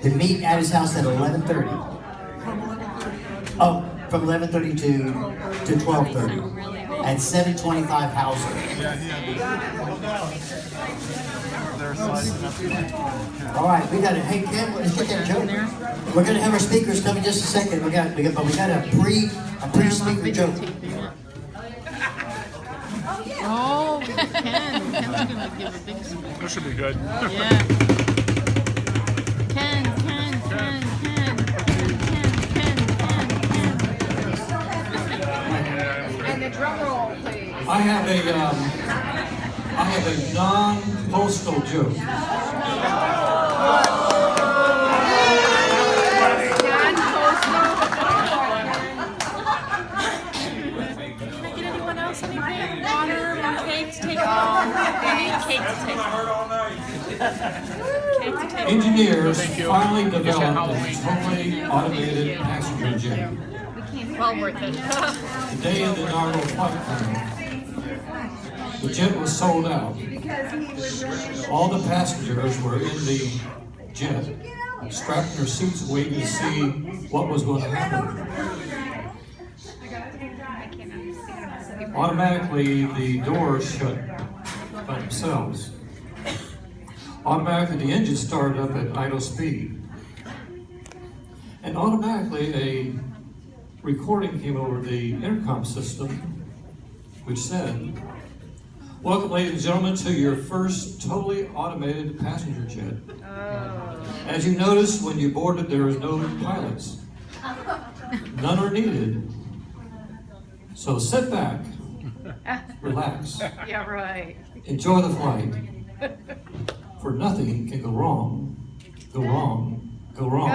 to meet at his house at 11:30. Oh, from 11:30 to 12:30. At 725 Hauser. All right, we got it. Hey, Ken, let's get that joke. We're gonna have our speakers come in just a second. We got a pre-speaker joke. Oh, Ken. Ken's gonna give a big speech. This should be good. Yeah. Ken. And the drum roll, please. I have a non-postal joke. Get anyone else anything? Water, more cake to take home. They need cake to take home. Cake to take home. Engineers finally developed a totally automated passenger jet. Well worth it. Today in the inaugural flight plan, the jet was sold out. All the passengers were in the jet, strapped in their seats waiting to see what was going to happen. Automatically, the doors shut by themselves. Automatically, the engine started up at idle speed. And automatically, a recording came over the intercom system, which said, "Welcome, ladies and gentlemen, to your first totally automated passenger jet. As you noticed when you boarded, there is no pilots. None are needed. So sit back, relax, Yeah, right. enjoy the flight, for nothing can go wrong, go wrong, go wrong."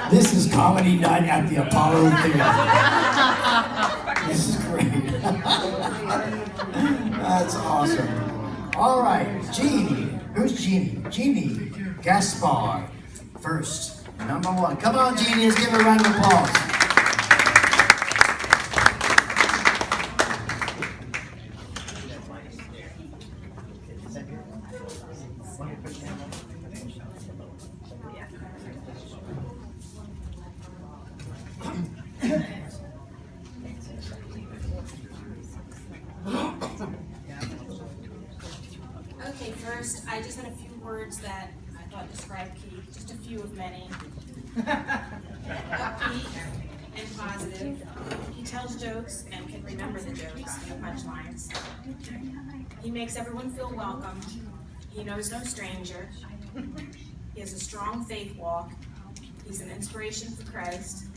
This is comedy night at the Apollo Theater. This is great. That's awesome. All right, Jeannie. Who's Jeannie? Jeannie Gaspar. First, number one. Come on, Jeannie. Let's give her a round of applause. Okay, first, I just had a few words that I thought described Keith, just a few of many. Upbeat and positive. He tells jokes and can remember the jokes and the punchlines. He makes everyone feel welcome. He knows no stranger. He has a strong faith walk. He's an inspiration for Christ.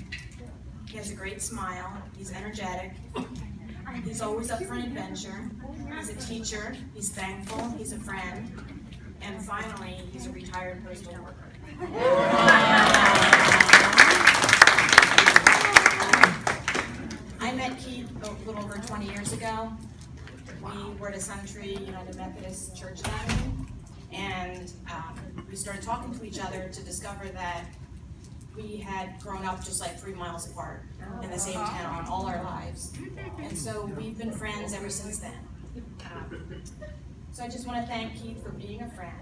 He has a great smile. He's energetic. He's always up for an adventure. He's a teacher. He's thankful. He's a friend. And finally, he's a retired postal worker. I met Keith a little over 20 years ago. We were at a Suntree United Methodist Church gathering, and we started talking to each other to discover that we had grown up just like 3 miles apart in the same town all our lives. And so we've been friends ever since then. So I just want to thank Keith for being a friend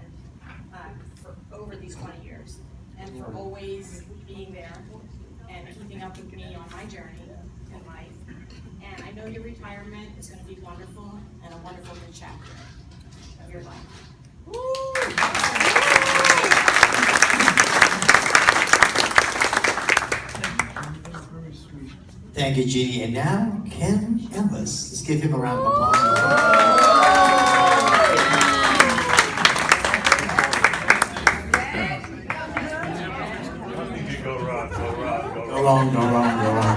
for over these 20 years and for always being there and keeping up with me on my journey in life. And I know your retirement is going to be wonderful and a wonderful new chapter of your life. Thank you, Jeannie. And now, Ken Ellis. Let's give him a round of applause. Go Rod, go Rod, go Go wrong, go wrong, go wrong.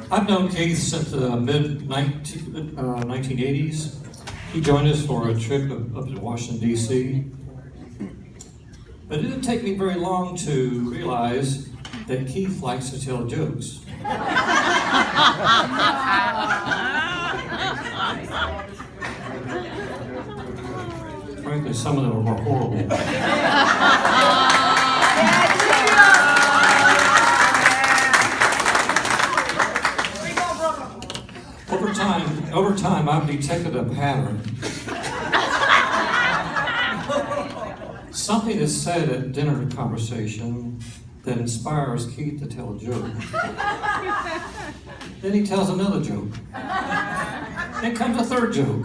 I've known Keith since the mid-1980s. He joined us for a trip up to Washington, D.C. But it didn't take me very long to realize that Keith likes to tell jokes. Frankly, some of them were horrible. Over time, I've detected a pattern. Something is said at dinner conversation that inspires Keith to tell a joke. Then he tells another joke. Then comes a third joke,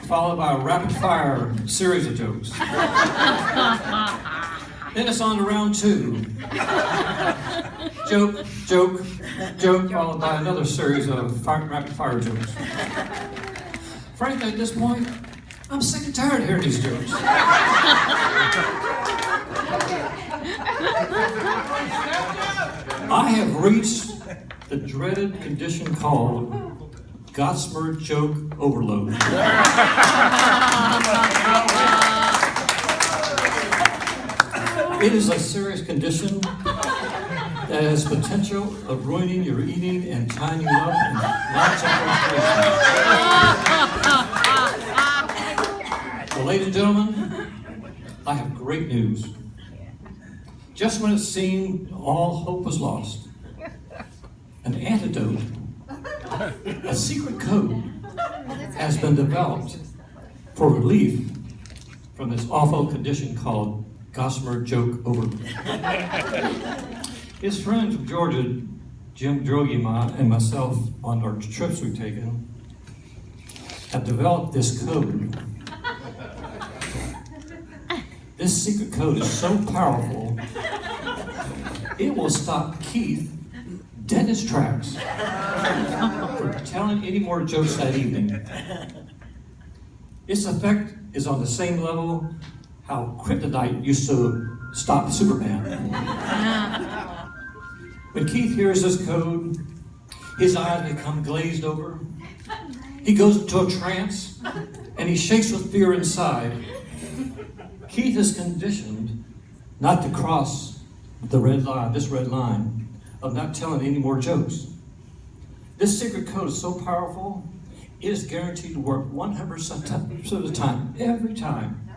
followed by a rapid-fire series of jokes. Then it's on to round two. Joke, joke, joke, followed by another series of rapid-fire jokes. Frankly, at this point, I'm sick and tired of hearing these jokes. I have reached the dreaded condition called Gossamer joke overload. It is a serious condition that has potential of ruining your eating and tying you up in lots of frustration. Well, ladies and gentlemen, I have great news. Just when it seemed all hope was lost, an antidote, a secret code, has been developed for relief from this awful condition called Gossamer joke overload. His friend from Georgia, Jim Drogima, and myself, on our trips we've taken, have developed this code. This secret code is so powerful, it will stop Keith dead in his tracks from telling any more jokes that evening. Its effect is on the same level how kryptonite used to stop Superman. When Keith hears this code, his eyes become glazed over. He goes into a trance, and he shakes with fear inside. Keith is conditioned not to cross the red line, this red line, of not telling any more jokes. This secret code is so powerful, it is guaranteed to work 100% of the time, every time.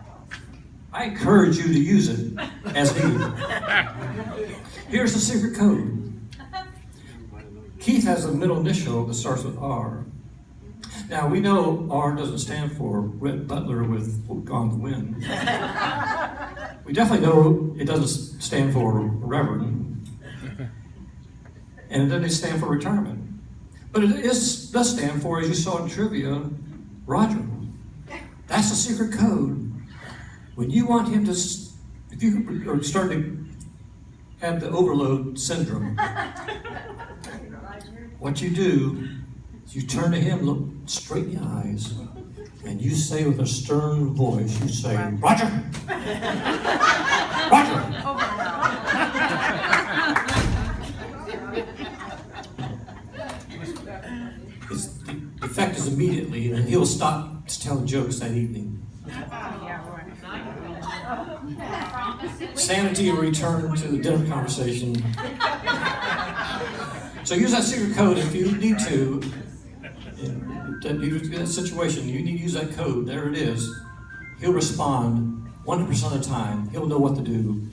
I encourage you to use it as needed. Here's the secret code. Keith has a middle initial that starts with R. Now, we know R doesn't stand for Rhett Butler with Gone with the Wind. We definitely know it doesn't stand for Reverend. And it doesn't stand for retirement. But it does stand for, as you saw in trivia, Roger. That's the secret code. When you want him to, if you are starting to have the overload syndrome, what you do is you turn to him, look straight in the eyes, and you say with a stern voice, you say, Roger! Roger! The effect is immediately, and he'll stop telling jokes that evening. Sanity will return to the dinner conversation. So use that secret code if you need to. In that situation, you need to use that code. There it is. He'll respond 100% of the time. He'll know what to do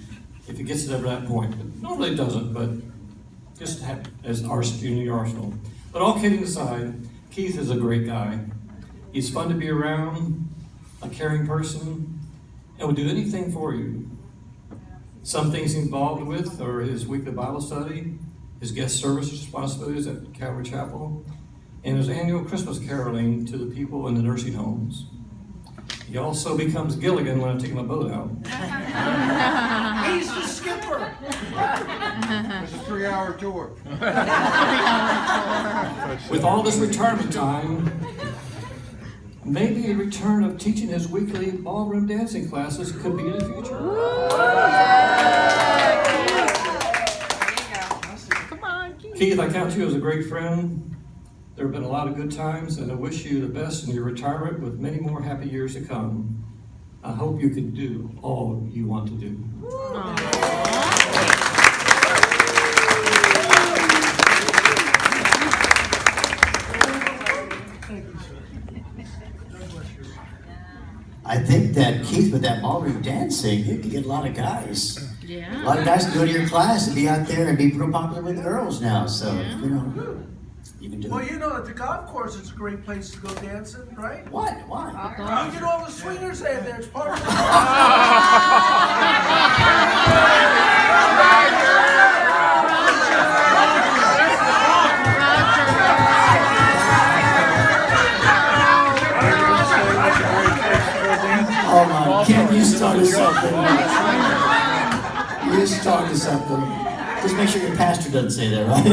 if it gets to that point. But normally it doesn't, but just to have as in your arsenal. But all kidding aside, Keith is a great guy. He's fun to be around, a caring person, and will do anything for you. Some things involved with are his weekly Bible study, his guest service responsibilities at Calvary Chapel, and his annual Christmas caroling to the people in the nursing homes. He also becomes Gilligan when I take my boat out. He's the skipper. It's a 3-hour tour. With all this retirement time, maybe a return of teaching his weekly ballroom dancing classes could be in the future. Come on, Keith. Keith, I count you as a great friend. There have been a lot of good times, and I wish you the best in your retirement with many more happy years to come. I hope you can do all you want to do. think that Keith, with that ballroom dancing, you could get a lot of guys. A Yeah. lot of guys can go to your class and be out there and be real popular with the girls now. So, you know, you can do Well, it. you know, at the golf course, it's a great place to go dancing, right? What? Why? You get all the swingers there. It's part of the Oh my, Ken, you started something. You started something. Just make sure your pastor doesn't say that, right?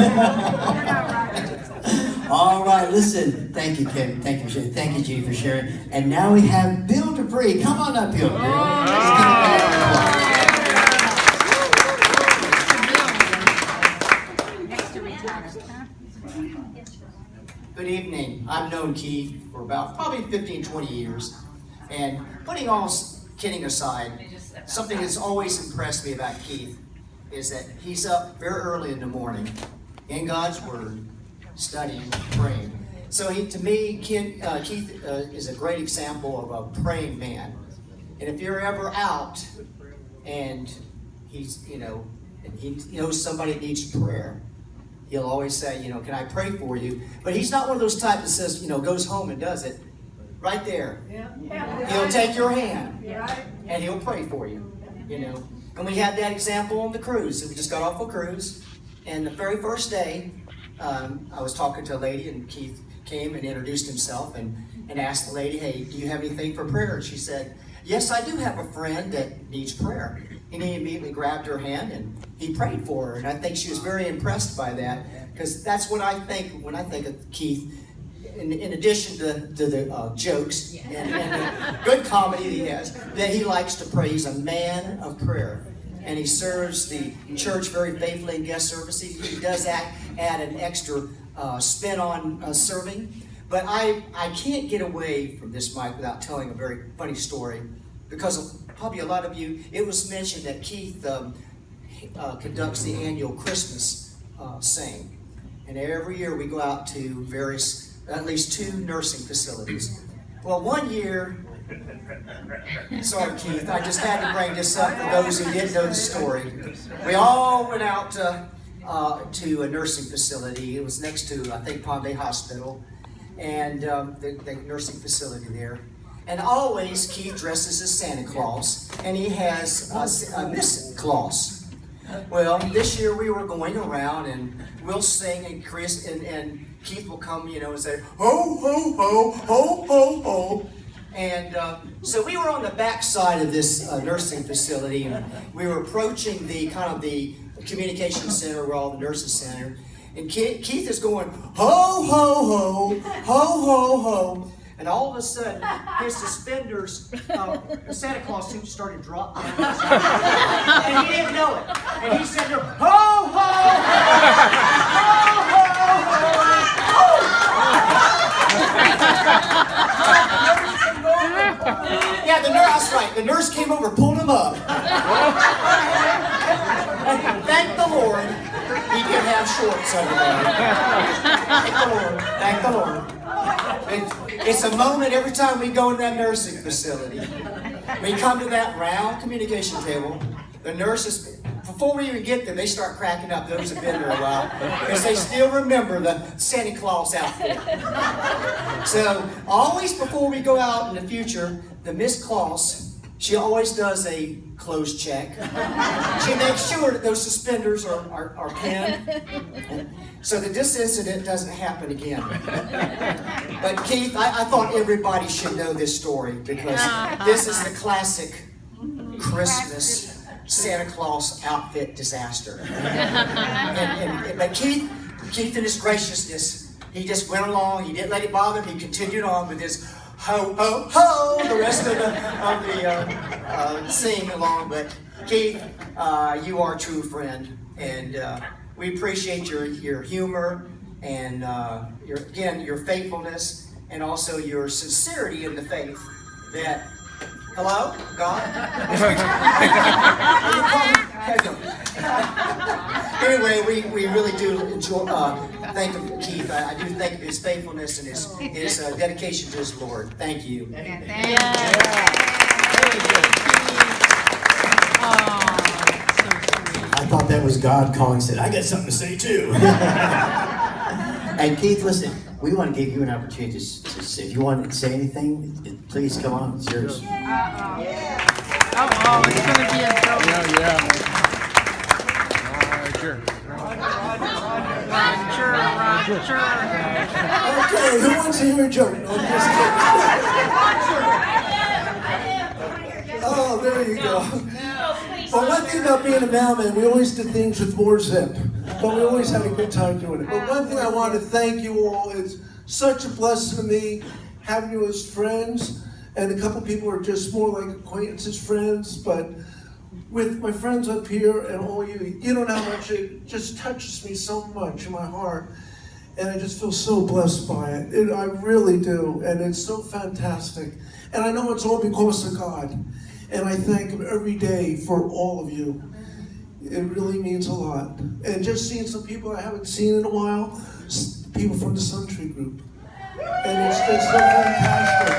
All right, listen. Thank you, Ken. Thank you, thank you, Judy, for sharing. And now we have Bill Dupree. Come on up, Bill. Let's give him a round of applause. Next to retire. Good evening. I've known Keith for about probably 15, 20 years. And putting all kidding aside, something that's always impressed me about Keith is that he's up very early in the morning in God's Word, studying, praying. So to me, Keith is a great example of a praying man. And if you're ever out and he's, and he knows somebody needs prayer, he'll always say, can I pray for you? But he's not one of those types that says, goes home and does it. Right there. He'll take your hand and he'll pray for you, And we had that example on the cruise. We just got off a cruise, and the very first day, I was talking to a lady, and Keith came and introduced himself and asked the lady, hey, do you have anything for prayer? And she said, yes, I do have a friend that needs prayer. And he immediately grabbed her hand and he prayed for her. And I think she was very impressed by that, because that's what I think when I think of Keith. In addition to the jokes and the good comedy he has, that he likes to pray. He's a man of prayer. And he serves the church very faithfully in guest services. He does add an extra spin on serving. But I can't get away from this, Mike, without telling a very funny story. Because probably a lot of you, it was mentioned that Keith conducts the annual Christmas sing. And every year we go out to at least 2 nursing facilities. Well, one year, sorry Keith, I just had to bring this up for those who didn't know the story. We all went out to a nursing facility. It was next to, I think, Palm Bay Hospital, and the nursing facility there. And always Keith dresses as Santa Claus, and he has a Miss Claus. Well, this year we were going around, and we'll sing, and Chris and Keith will come, and say, ho, ho, ho, ho, ho, ho. And so we were on the back side of this nursing facility, and we were approaching the communication center where all the nurses center. And Keith is going, ho, ho, ho, ho, ho, ho. And all of a sudden, his suspenders, the Santa Claus suit started dropping. And he didn't know it. And he said, ho, ho, ho, ho, ho, yeah, that's right. The nurse came over, pulled him up. And thank the Lord, he did have shorts over there. Thank the Lord. Thank the Lord. It's a moment every time we go to that nursing facility. We come to that round communication table. The nurses, before we even get there, they start cracking up. Those have been there a while, because they still remember the Santa Claus outfit. So always before we go out in the future, the Miss Claus, she always does a clothes check. She makes sure that those suspenders are pinned, so that this incident doesn't happen again. But Keith, I thought everybody should know this story, because this is the classic Christmas Santa Claus outfit disaster. But Keith in his graciousness, he just went along. He didn't let it bother him. He continued on with his ho, ho, ho, the rest of the sing along. But Keith, you are a true friend, and we appreciate your humor and your faithfulness, and also your sincerity in the faith. That, hello, God. Anyway, we really do enjoy. Thank Keith. I do thank of his faithfulness and his dedication to his Lord. Thank you. Thank you. I thought that was God calling, said, I got something to say too. And Keith, listen, we want to give you an opportunity to say, if you want to say anything, please come on, it's yours. Oh, it's gonna be a joke. Yeah. All right, sure. Roger. Okay, who wants to hear a joke? No, I'm just kidding. Oh, there you go. Well, one thing about being a mailman, we always did things with more zip, but we always had a good time doing it. But one thing I want to thank you all, it's such a blessing to me having you as friends, and a couple people are just more like acquaintances, friends, but with my friends up here and all you, you don't know how much it just touches me so much in my heart, and I just feel so blessed by it. I really do, and it's so fantastic. And I know it's all because of God. And I thank Him every day for all of you. It really means a lot. And just seeing some people I haven't seen in a while, people from the Suntree Group. And it's just so fantastic.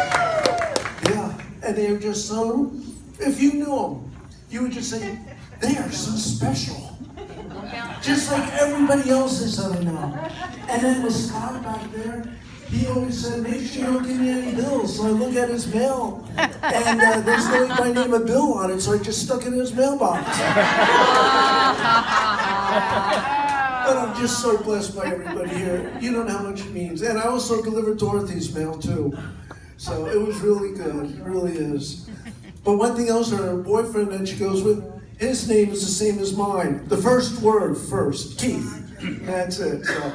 Yeah, and they're just so, if you knew them, you would just say, they are so special. Just like everybody else is that I know. And then with Scott back there, he always said, make sure you don't give me any bills. So I look at his mail, and there's no my name a bill on it, so I just stuck it in his mailbox. But I'm just so blessed by everybody here. You don't know how much it means. And I also delivered Dorothy's mail, too. So it was really good. It really is. But one thing else, her boyfriend that she goes with, his name is the same as mine. The first word first, Keith. That's it. So,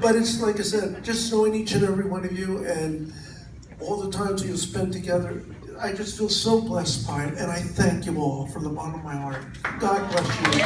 but it's like I said, just knowing each and every one of you and all the times you spent together, I just feel so blessed by it, and I thank you all from the bottom of my heart. God bless you.